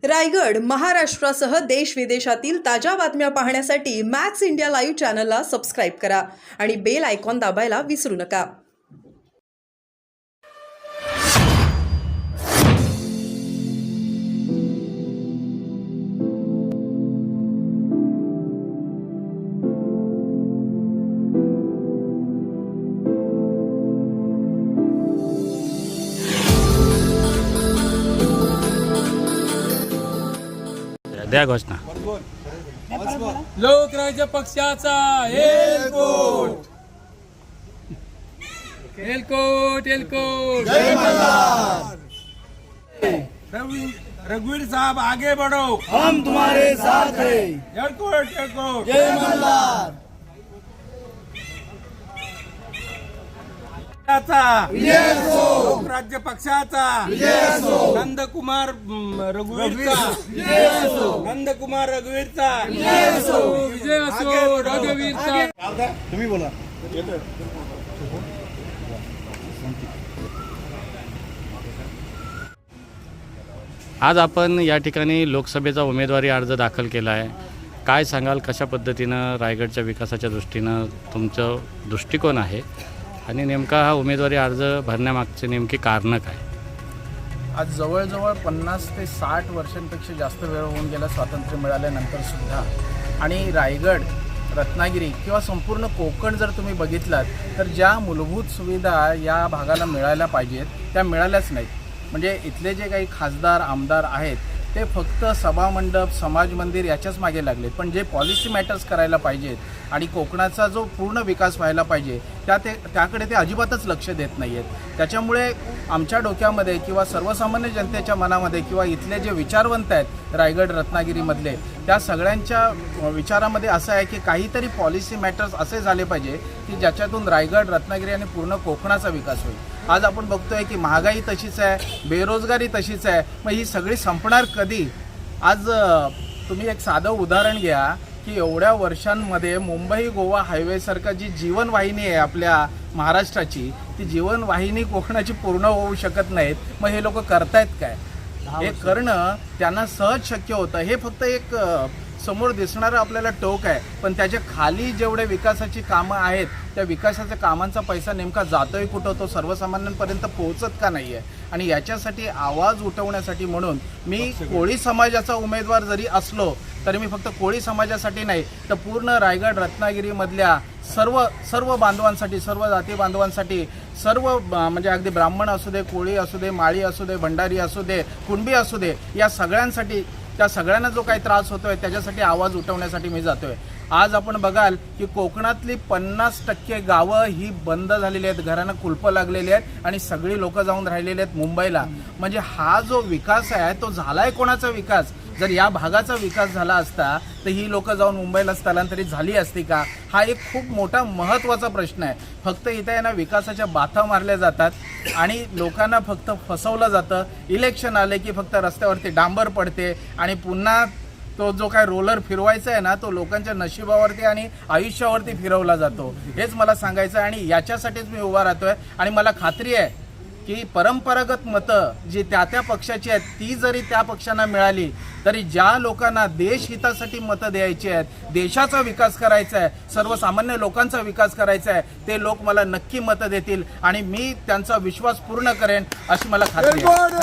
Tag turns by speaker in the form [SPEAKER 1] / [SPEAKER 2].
[SPEAKER 1] रायगड महाराष्ट्रासह देश विदेशातील ताज्या बातम्या पाहण्यासाठी मॅक्स इंडिया लाईव्ह चॅनलला सबस्क्राईब करा आणि बेल आयकॉन दाबायला विसरू नका।
[SPEAKER 2] द्या घोषणा।
[SPEAKER 3] लोकराज्य पक्षाचा एलकोट एलकोट एलकोट
[SPEAKER 4] जय मल्हार। रघुवीर साहब आगे बढ़ो,
[SPEAKER 5] हम तुम्हारे साथ हैं।
[SPEAKER 4] एयरकोर्ट एयरकोर्ट
[SPEAKER 5] जय मल्हार।
[SPEAKER 4] लोकराज्य पक्षाचा नंदकुमार रघुवीरचा नंदकुमार रघुवीरचा
[SPEAKER 3] विजय असो रघुवीरचा।
[SPEAKER 5] तुम्ही बोला।
[SPEAKER 2] आज आपण या ठिकाणी लोकसभेचा उमेदवारी अर्ज दाखल केला आहे। काय सांगाल, कशा पद्धतीनं रायगडच्या विकासाच्या दृष्टीनं तुमचं दृष्टिकोन आहे आणि नेमका हा उमेदवारी अर्ज भरण्यामागचे नेमकी कारणं काय?
[SPEAKER 6] आज जवळजवळ 50 ते 60 वर्षांपेक्षा जास्त वेळ होऊन गेला स्वातंत्र्य मिळाल्यानंतर सुद्धा, आणि रायगड, रत्नागिरी किंवा संपूर्ण कोकण जर तुम्ही बघितलात तर ज्या मूलभूत सुविधा या भागाला मिळायला पाहिजेत त्या मिळाल्याच नाहीत। म्हणजे इथले जे काही खासदार आमदार आहेत ते फक्त सभामंडप, समाज मंदिर याच्याच मागे लागलेत, पण जे पॉलिसी मॅटर्स करायला पाहिजेत आणि कोकणाचा जो पूर्ण विकास व्हायला पाहिजे त्याकडे ते अजिबातच लक्ष देत नाही आहेत। त्याच्यामुळे आमच्या डोक्यामध्ये किंवा सर्वसामान्य जनतेच्या मनामध्ये किंवा इथले जे विचारवंत आहेत रायगड रत्नागिरीमधले, त्या सगळ्यांच्या विचारामध्ये असं आहे की काहीतरी पॉलिसी मॅटर्स असे झाले पाहिजे की ज्याच्यातून रायगड, रत्नागिरी आणि पूर्ण कोकणाचा विकास होईल। आज आपण बघतोय की महागाई तशीच आहे, बेरोजगारी तशीच आहे, मग ही सगळी संपणार कधी? आज तुम्ही एक साधं उदाहरण घ्या की एवढ्या वर्षांमध्ये मुंबई गोवा हायवेसारखा जी जीवनवाहिनी आहे आपल्या महाराष्ट्राची, ती जीवनवाहिनी कोकणाची पूर्ण होऊ शकत नाहीत, मग हे लोक करतायत काय? हे करणं त्यांना सहज शक्य होतं। हे फक्त एक समोर दिसणारं आपल्याला टोक आहे, पण त्याच्या खाली जेवढे विकासाची कामं आहेत त्या विकासाच्या कामांचा पैसा नेमका जातोय कुठं, तो सर्वसामान्यांपर्यंत पोहोचत का नाही आहे? आणि याच्यासाठी आवाज उठवण्यासाठी म्हणून मी कोळी समाजाचा उमेदवार जरी असलो तरी मी फक्त कोळी समाजासाठी नाही तर पूर्ण रायगड रत्नागिरीमधल्या सर्व बांधवांसाठी, सर्व जाती बांधवांसाठी, सर्व म्हणजे अगदी ब्राह्मण असू दे, कोळी असू दे, माळी असू दे, भंडारी असू दे, कुणबी असू दे, या सगळ्यांसाठी, त्या सगळ्यांना जो काही त्रास होतोय त्याच्यासाठी आवाज उठवण्यासाठी मी जातोय। आज आपण बघाल की कोकणातली 50% गावं ही बंद झालेली आहेत, घरांना कुलपं लागलेली आहेत आणि सगळी लोक जाऊन राहिलेली आहेत मुंबईला। म्हणजे हा जो विकास आहे तो झालाय कोणाचा विकास? जर या भागाचा विकास झाला असता तर ही लोक जाऊन मुंबईला स्थलांतरित झाली असती का? हा एक खूप मोठा महत्त्वाचा प्रश्न आहे। फक्त इथे ना विकासाच्या बाथा मारल्या जातात आणि लोकांना फक्त फसवलं जातं। इलेक्शन आले की फक्त रस्त्यावरती डांबर पडते आणि पुन्हा तो जो काय रोलर फिरवायचा आहे ना तो लोकांच्या नशिबावरती आणि आयुष्यावरती फिरवला जातो। हेच मला सांगायचं आहे आणि याच्यासाठीच मी उभा राहतोय। आणि मला खात्री आहे की परंपरागत मतं जी त्या पक्षाची आहेत ती जरी त्या पक्षांना मिळाली तरी ज्या लोकांना देशहितासाठी मतं द्यायची आहेत, देशाचा विकास करायचा आहे, सर्वसामान्य लोकांचा विकास करायचा आहे, ते लोक मला नक्की मतं देतील आणि मी त्यांचा विश्वास पूर्ण करेन अशी मला खात्री आहे।